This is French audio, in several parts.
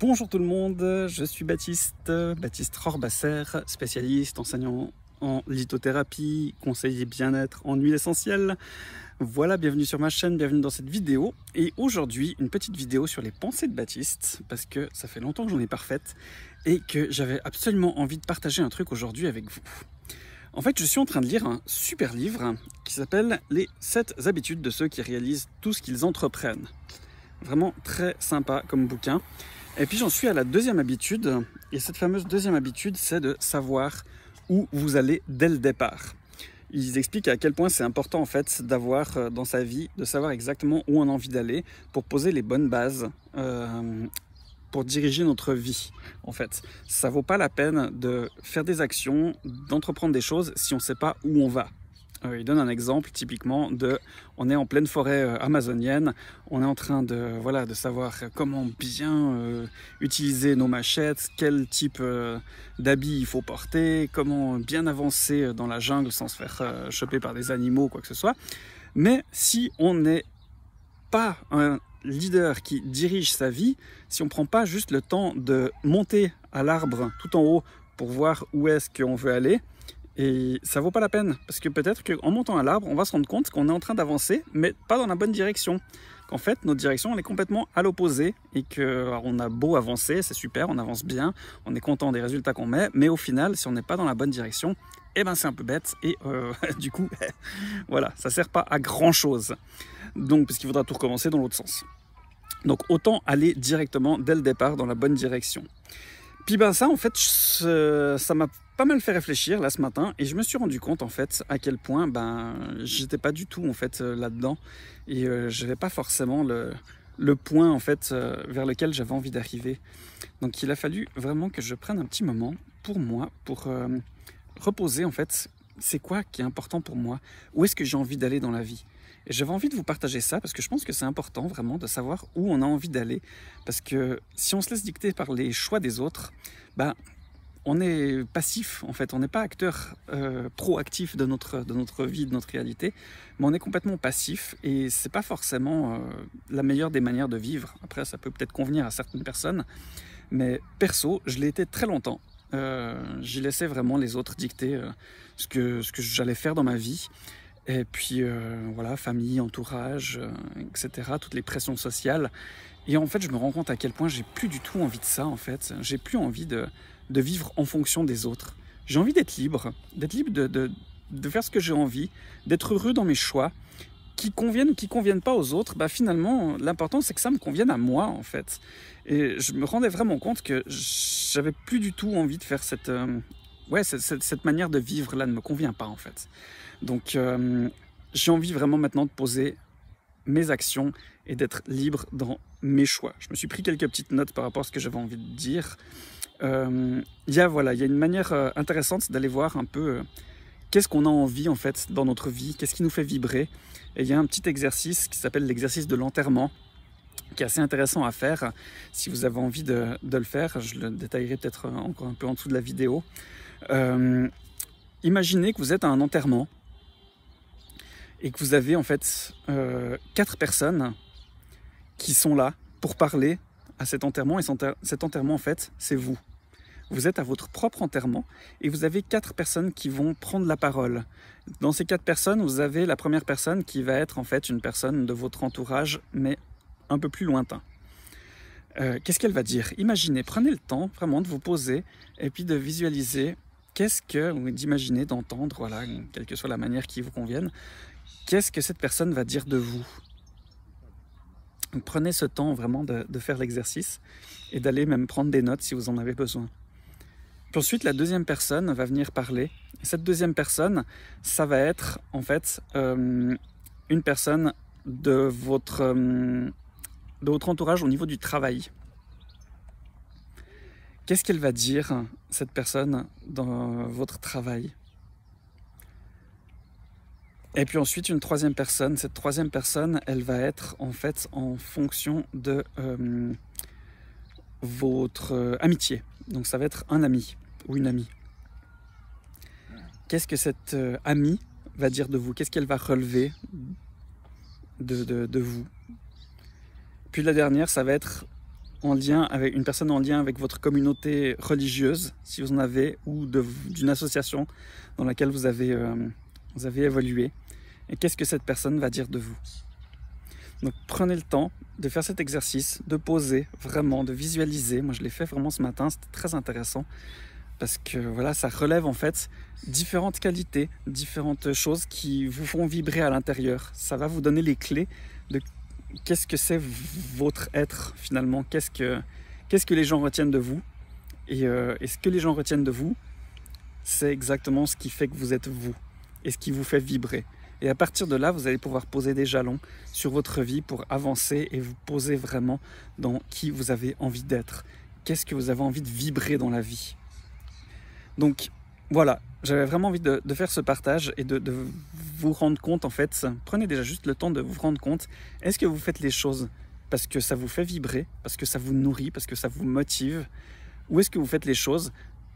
Bonjour tout le monde, je suis Baptiste Rorbasser, spécialiste, enseignant en lithothérapie, conseiller bien-être en huile essentielle. Voilà, bienvenue sur ma chaîne, bienvenue dans cette vidéo. Et aujourd'hui, une petite vidéo sur les pensées de Baptiste, parce que ça fait longtemps que j'en ai pas refaites et que j'avais absolument envie de partager un truc aujourd'hui avec vous. En fait, je suis en train de lire un super livre qui s'appelle « Les 7 habitudes de ceux qui réalisent tout ce qu'ils entreprennent ». Vraiment très sympa comme bouquin. Et puis j'en suis à la deuxième habitude, et cette fameuse deuxième habitude, c'est de savoir où vous allez dès le départ. Ils expliquent à quel point c'est important en fait d'avoir dans sa vie, de savoir exactement où on a envie d'aller pour poser les bonnes bases, pour diriger notre vie en fait. Ça vaut pas la peine de faire des actions, d'entreprendre des choses si on ne sait pas où on va. Il donne un exemple typiquement de, on est en pleine forêt amazonienne, on est en train de, voilà, de savoir comment bien utiliser nos machettes, quel type d'habits il faut porter, comment bien avancer dans la jungle sans se faire choper par des animaux, quoi que ce soit. Mais si on n'est pas un leader qui dirige sa vie, si on ne prend pas juste le temps de monter à l'arbre tout en haut pour voir où est-ce qu'on veut aller, et ça vaut pas la peine, parce que peut-être qu'en montant à l'arbre, on va se rendre compte qu'on est en train d'avancer, mais pas dans la bonne direction. Qu'en fait, notre direction, elle est complètement à l'opposé, et qu'on a beau avancer, c'est super, on avance bien, on est content des résultats qu'on met, mais au final, si on n'est pas dans la bonne direction, eh ben c'est un peu bête, et du coup, voilà, ça sert pas à grand-chose. Donc, parce qu'il faudra tout recommencer dans l'autre sens. Donc, autant aller directement, dès le départ, dans la bonne direction. Puis ben ça, en fait, ça m'a pas mal fait réfléchir là ce matin, et je me suis rendu compte en fait à quel point ben j'étais pas du tout en fait là-dedans, et j'avais pas forcément le point en fait vers lequel j'avais envie d'arriver. Donc il a fallu vraiment que je prenne un petit moment pour moi, pour reposer en fait, c'est quoi qui est important pour moi, où est-ce que j'ai envie d'aller dans la vie. Et j'avais envie de vous partager ça parce que je pense que c'est important vraiment de savoir où on a envie d'aller. Parce que si on se laisse dicter par les choix des autres, ben, on est passif en fait. On n'est pas acteur proactif de notre vie, de notre réalité, mais on est complètement passif, et c'est pas forcément la meilleure des manières de vivre. Après, ça peut peut-être convenir à certaines personnes, mais perso, je l'ai été très longtemps. J'y laissais vraiment les autres dicter ce que j'allais faire dans ma vie. Et puis voilà, famille, entourage, etc., toutes les pressions sociales. Et en fait, je me rends compte à quel point j'ai plus du tout envie de ça, en fait. J'ai plus envie de vivre en fonction des autres. J'ai envie d'être libre de faire ce que j'ai envie, d'être heureux dans mes choix, qui conviennent ou qui conviennent pas aux autres. Bah finalement, l'important, c'est que ça me convienne à moi, en fait. Et je me rendais vraiment compte que j'avais plus du tout envie de faire cette manière de vivre là ne me convient pas en fait. Donc j'ai envie vraiment maintenant de poser mes actions et d'être libre dans mes choix. Je me suis pris quelques petites notes par rapport à ce que j'avais envie de dire. Il y a une manière intéressante d'aller voir un peu qu'est-ce qu'on a envie en fait dans notre vie, qu'est-ce qui nous fait vibrer. Et il y a un petit exercice qui s'appelle l'exercice de l'enterrement, qui est assez intéressant à faire. Si vous avez envie de le faire, je le détaillerai peut-être encore un peu en dessous de la vidéo. Imaginez que vous êtes à un enterrement et que vous avez en fait 4 personnes qui sont là pour parler à cet enterrement, et cet enterrement en fait c'est vous. Vous êtes à votre propre enterrement et vous avez 4 personnes qui vont prendre la parole. Dans ces 4 personnes, vous avez la première personne qui va être en fait une personne de votre entourage, mais un peu plus lointain. Qu'est-ce qu'elle va dire? Imaginez, prenez le temps vraiment de vous poser et puis de visualiser d'imaginer, d'entendre, voilà, quelle que soit la manière qui vous convienne, qu'est-ce que cette personne va dire de vous. Donc, prenez ce temps vraiment de faire l'exercice et d'aller même prendre des notes si vous en avez besoin. Puis ensuite, la deuxième personne va venir parler. Et cette deuxième personne, ça va être en fait une personne de votre entourage au niveau du travail. Qu'est-ce qu'elle va dire, cette personne, dans votre travail? Et puis ensuite, une troisième personne. Cette troisième personne, elle va être en fait en fonction de votre amitié. Donc ça va être un ami ou une amie. Qu'est-ce que cette amie va dire de vous? Qu'est-ce qu'elle va relever de vous? Puis la dernière, ça va être en lien avec une personne en lien avec votre communauté religieuse, si vous en avez, ou d'une association dans laquelle vous avez évolué. Et qu'est-ce que cette personne va dire de vous? Donc prenez le temps de faire cet exercice, de poser vraiment, de visualiser. Moi je l'ai fait vraiment ce matin, c'était très intéressant parce que voilà, ça relève en fait différentes qualités, différentes choses qui vous font vibrer à l'intérieur. Ça va vous donner les clés de qu'est-ce que c'est votre être finalement, qu'est-ce que les gens retiennent de vous. Et ce que les gens retiennent de vous, c'est exactement ce qui fait que vous êtes vous et ce qui vous fait vibrer. Et à partir de là, vous allez pouvoir poser des jalons sur votre vie pour avancer et vous poser vraiment dans qui vous avez envie d'être. Qu'est-ce que vous avez envie de vibrer dans la vie? Donc voilà, j'avais vraiment envie de faire ce partage et de vous rendre compte en fait. Prenez déjà juste le temps de vous rendre compte. Est-ce que vous faites les choses parce que ça vous fait vibrer, parce que ça vous nourrit, parce que ça vous motive? Ou est-ce que vous faites les choses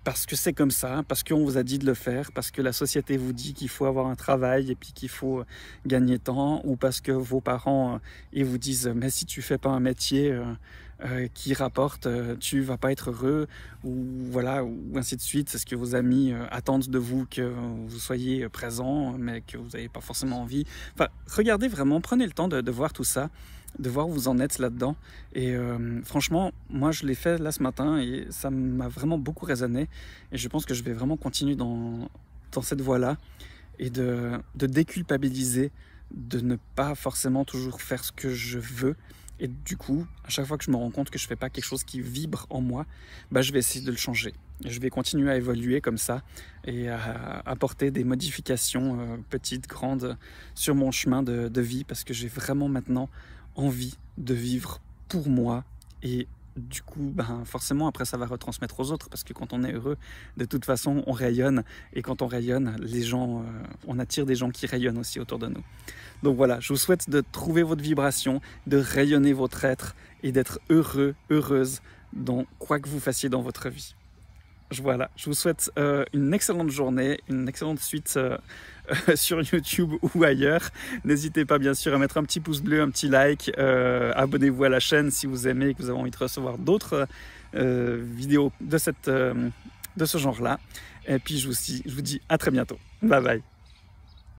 parce que c'est comme ça, parce qu'on vous a dit de le faire, parce que la société vous dit qu'il faut avoir un travail et puis qu'il faut gagner temps, ou parce que vos parents ils vous disent mais si tu fais pas un métier qui rapporte, tu vas pas être heureux, ou voilà, ou ainsi de suite. C'est ce que vos amis attendent de vous, que vous soyez présent, mais que vous n'avez pas forcément envie. Enfin, regardez vraiment, prenez le temps de voir tout ça, de voir où vous en êtes là-dedans. Et franchement, moi je l'ai fait là ce matin et ça m'a vraiment beaucoup résonné. Et je pense que je vais vraiment continuer dans cette voie-là et de déculpabiliser, de ne pas forcément toujours faire ce que je veux. Et du coup, à chaque fois que je me rends compte que je ne fais pas quelque chose qui vibre en moi, bah, je vais essayer de le changer. Et je vais continuer à évoluer comme ça et à apporter des modifications petites, grandes sur mon chemin de vie, parce que j'ai vraiment maintenant envie de vivre pour moi. Et du coup, ben, forcément, après, ça va retransmettre aux autres, parce que quand on est heureux, de toute façon, on rayonne. Et quand on rayonne, les gens, on attire des gens qui rayonnent aussi autour de nous. Donc voilà, je vous souhaite de trouver votre vibration, de rayonner votre être et d'être heureux, heureuse dans quoi que vous fassiez dans votre vie. Voilà, je vous souhaite une excellente journée, une excellente suite sur YouTube ou ailleurs. N'hésitez pas bien sûr à mettre un petit pouce bleu, un petit like, abonnez-vous à la chaîne si vous aimez et que vous avez envie de recevoir d'autres vidéos de ce genre-là. Et puis je vous dis à très bientôt. Bye bye.